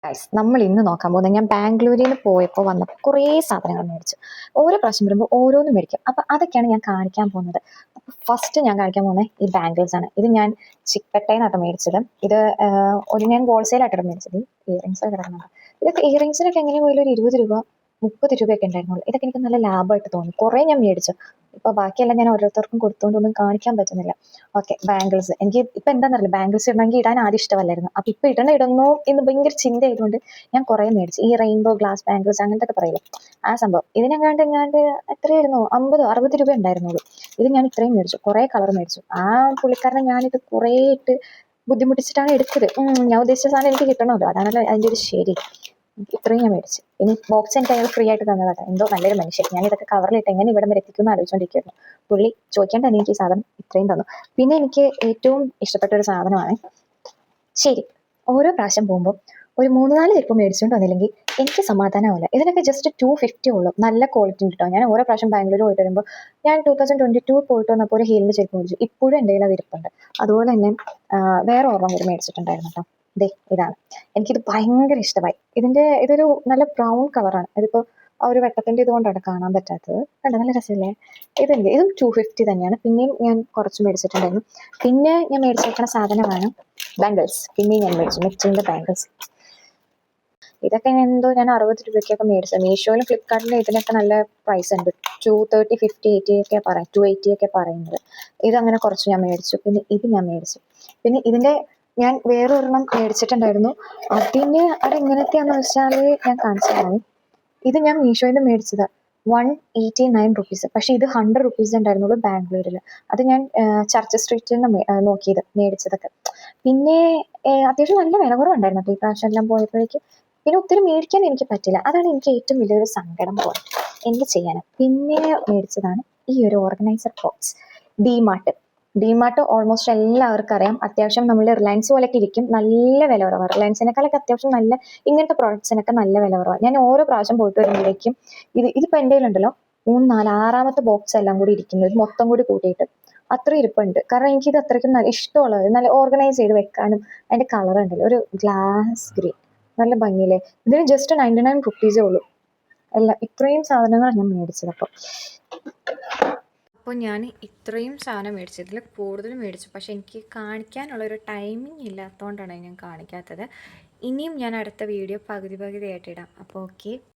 Guys നമ്മൾ ഇന്ന് നോക്കാൻ പോകുന്നത് ഞാൻ ബാംഗ്ലൂരിൽ നിന്ന് പോയപ്പോൾ വന്നപ്പോൾ കുറേ സാധനങ്ങൾ മേടിച്ചു. ഓരോ പ്രാവശ്യം വരുമ്പോൾ ഓരോന്നും മേടിക്കും. അപ്പം അതൊക്കെയാണ് ഞാൻ കാണിക്കാൻ പോകുന്നത്. അപ്പോൾ ഫസ്റ്റ് ഞാൻ കാണിക്കാൻ പോകുന്നത് ഈ ബാംഗിൾസ് ആണ്. ഇത് ഞാൻ ചിക്കട്ടേന്നാട്ടോ മേടിച്ചത്. ഇത് ഒരു ഞാൻ ഹോൾസെയിലായിട്ടാണ് മേടിച്ചത്. ഇയറിങ്സ് കിടക്കുന്നുണ്ട്. ഇതൊക്കെ ഇയറിങ്സിനൊക്കെ എങ്ങനെ പോയാലും ഒരു 20 രൂപ 30 രൂപയൊക്കെ ഉണ്ടായിരുന്നുള്ളൂ. ഇതൊക്കെ എനിക്ക് നല്ല ലാഭമായിട്ട് തോന്നി. കുറേ ഞാൻ മേടിച്ചു. ഇപ്പോൾ ബാക്കിയെല്ലാം ഞാൻ ഓരോരുത്തർക്കും കൊടുത്തുകൊണ്ടൊന്നും കാണിക്കാൻ പറ്റുന്നില്ല. ഓക്കെ, ബാംഗിൾസ് എനിക്ക് ഇപ്പം എന്താണെന്നറിയില്ല, ബാംഗിൾസ് ഇടണമെങ്കിൽ ഇടാൻ ആദ്യം ഇഷ്ടമല്ലായിരുന്നു. അപ്പം ഇപ്പം ഇടണോ എന്ന് ഭയങ്കര ചിന്തയായതുകൊണ്ട് ഞാൻ കുറേ മേടിച്ചു. ഈ റെയിൻബോ ഗ്ലാസ് ബാംഗിൾസ് അങ്ങനത്തെ ഒക്കെ പറയില്ലേ, ആ സംഭവം. ഇതിനെങ്ങാണ്ട് എത്രയായിരുന്നു, 50-60 രൂപ ഉണ്ടായിരുന്നുള്ളൂ. ഇത് ഞാൻ ഇത്രയും മേടിച്ചു. കുറേ കളർ മേടിച്ചു. ആ പുള്ളിക്കാരനെ ഞാനിത് കുറേ ഇട്ട് ബുദ്ധിമുട്ടിച്ചിട്ടാണ് എടുത്തത്. ഞാൻ ഉദ്ദേശിച്ച സാധനം എനിക്ക് കിട്ടണമല്ലോ, അതാണല്ലോ അതിൻ്റെ ഒരു ശരി. ഇത്രയും ഞാൻ മേടിച്ചു. ഇനി ബോക്സ് എനിക്ക് അയാൾ ഫ്രീ ആയിട്ട് തന്നതാണ്. എന്തോ നല്ലൊരു മനുഷ്യൻ. ഞാൻ ഇതൊക്കെ കവറിലിട്ട് എങ്ങനെ ഇവിടെ വരെ എത്തിക്കുമെന്ന് ആലോചിച്ചുകൊണ്ടിരിക്കുന്നു. പുള്ളി ചോദിക്കേണ്ട തന്നെ എനിക്ക് ഈ സാധനം ഇത്രയും തന്നു. പിന്നെ എനിക്ക് ഏറ്റവും ഇഷ്ടപ്പെട്ട ഒരു സാധനമാണ് ശരി. ഓരോ പ്രാവശ്യം പോകുമ്പോൾ ഒരു 3-4 ചെരുപ്പ് മേടിച്ചുകൊണ്ട് വന്നില്ലെങ്കിൽ എനിക്ക് സമാധാനമാവില്ല. ഇതിനൊക്കെ ജസ്റ്റ് 250 ഉള്ളൂ. നല്ല ക്വാളിറ്റി ഉണ്ട് കേട്ടോ. ഞാൻ ഓരോ പ്രാവശ്യം ബാംഗ്ലൂർ പോയിട്ട് വരുമ്പോൾ ഞാൻ 2022 പോയിട്ട് വന്നപ്പോൾ ഒരു ഹീലിൻ്റെ ചെരുപ്പ് മേടിച്ചു. ഇപ്പോഴും എൻ്റെ കയ്യിൽ അത് ഇരിപ്പുണ്ട്. അതുപോലെ തന്നെ വേറെ ഒരെണ്ണം കൂടി മേടിച്ചിട്ടുണ്ടായിരുന്നു കേട്ടോ. ദേ ഇതാണ്. എനിക്കിത് ഭയങ്കര ഇഷ്ടമായി. ഇതൊരു നല്ല ബ്രൗൺ കളറാണ്. ഇതിപ്പോൾ ആ ഒരു വെട്ടത്തിൻ്റെ ഇതുകൊണ്ടാണ് കാണാൻ പറ്റാത്തത്. കണ്ടോ, നല്ല രസമില്ലേ? ഇതും 250 തന്നെയാണ്. പിന്നെയും ഞാൻ കുറച്ച് മേടിച്ചിട്ടുണ്ടായിരുന്നു. പിന്നെ ഞാൻ മേടിച്ചേക്കുന്ന സാധനമാണ് ബാംഗിൾസ്. പിന്നെയും ഞാൻ മേടിച്ചു മിച്ചിൻ്റെ ബാംഗിൾസ്. ഇതൊക്കെ എന്തോ ഞാൻ 60 രൂപയ്ക്കൊക്കെ മേടിച്ചത്. മീഷോയിലും ഫ്ലിപ്കാർട്ടിലും ഇതിനൊക്കെ നല്ല പ്രൈസ് ഉണ്ട്. 230, 50, 80 ഒക്കെ പറയാം, 280 ഒക്കെ പറയുന്നത്. ഇതങ്ങനെ കുറച്ച് ഞാൻ മേടിച്ചു. പിന്നെ ഇത് ഞാൻ മേടിച്ചു. പിന്നെ ഇതിൻ്റെ ഞാൻ വേറൊരെണ്ണം മേടിച്ചിട്ടുണ്ടായിരുന്നു. അതെങ്ങനത്തെയാണെന്ന് വെച്ചാൽ ഞാൻ കാണിച്ചു തരാം. ഇത് ഞാൻ മീഷോയിൽ നിന്ന് മേടിച്ചതാണ്. 189 റുപ്പീസ്. പക്ഷേ ഇത് 100 റുപ്പീസ് ഉണ്ടായിരുന്നുള്ളൂ ബാംഗ്ലൂരിൽ. അത് ഞാൻ ചർച്ച് സ്ട്രീറ്റിൽ നിന്ന് നോക്കിയത് മേടിച്ചതൊക്കെ. പിന്നെ അത്യാവശ്യം നല്ല വില കുറവുണ്ടായിരുന്നു അപ്പോൾ ഈ പ്രാവശ്യം എല്ലാം പോയപ്പോഴേക്കും. പിന്നെ ഒത്തിരി മേടിക്കാൻ എനിക്ക് പറ്റില്ല. അതാണ് എനിക്ക് ഏറ്റവും വലിയൊരു സങ്കടം പോലെ. എന്ത് ചെയ്യാനാണ്. പിന്നെ മേടിച്ചതാണ് ഈ ഒരു ഓർഗനൈസർ ബോക്സ്. ഡിമാർട്ട് ഓൾമോസ്റ്റ് എല്ലാവർക്കും അറിയാം. അത്യാവശ്യം നമ്മൾ റിലയൻസ് പോലെയൊക്കെ ഇരിക്കും. നല്ല വില കുറവാണ്. റിലയൻസിനേക്കാളൊക്കെ അത്യാവശ്യം നല്ല ഇങ്ങനത്തെ പ്രോഡക്ട്സിനൊക്കെ നല്ല വില കുറവാണ്. ഞാൻ ഓരോ പ്രാവശ്യം പോയിട്ട് വരുമ്പോഴേക്കും ഇതിപ്പോൾ എൻ്റെ കയ്യിലുണ്ടല്ലോ 3, 4, 6ാമത്തെ ബോക്സ് എല്ലാം കൂടി ഇരിക്കുന്നത് മൊത്തം കൂടി കൂട്ടിയിട്ട് അത്ര ഇരിപ്പുണ്ട്. കാരണം എനിക്കിത് അത്രയ്ക്കും നല്ല ഇഷ്ടമുള്ളത്. നല്ല ഓർഗനൈസ് ചെയ്ത് വെക്കാനും. അതിൻ്റെ കളർ ഉണ്ടല്ലോ ഒരു ഗ്ലാസ് ഗ്രീൻ, നല്ല ഭംഗിയില്ലേ. ഇതിന് ജസ്റ്റ് 99 റുപ്പീസേ ഉള്ളൂ. ഇത്രയും സാധനങ്ങൾ ഞാൻ മേടിച്ചത്. അപ്പോൾ ഞാൻ ഇത്രയും സാധനം മേടിച്ചു. ഇതിൽ കൂടുതൽ മേടിച്ചു. പക്ഷേ എനിക്ക് കാണിക്കാനുള്ളൊരു ടൈമിംഗ് ഇല്ലാത്തതുകൊണ്ടാണ് ഞാൻ കാണിക്കാത്തത്. ഇനിയും ഞാൻ അടുത്ത വീഡിയോ പകുതിയായിട്ട് ഇടാം. അപ്പോൾ ഓക്കെ.